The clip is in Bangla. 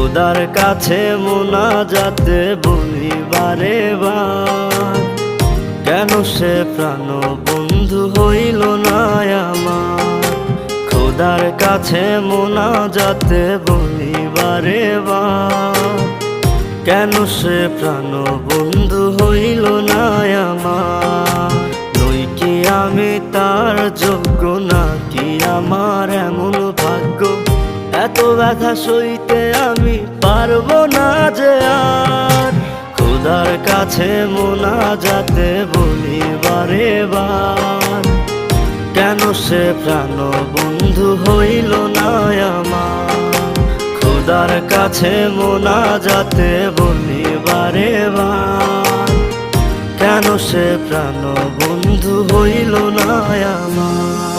খোদার কাছে মোনাজাতে বলি বারে বার, কেন সে প্রাণ বন্ধু হইল না আমার। খোদার কাছে মোনাজাতে বলি বারে বার, কেন সে প্রাণ বন্ধু হইল না আমার। নই কি আমি তার যোগ্য, নাকি আমার এমন ভাগ্য, এত ব্যথা সইতে আমি পারবো না যে আর। খোদার কাছে মোনাজাতে বলি বারে বার, কেন সে প্রাণ বন্ধু হইল না আমার। খোদার কাছে মোনাজাতে বলি বারে বার, কেন সে প্রাণ বন্ধু হইল না আমার।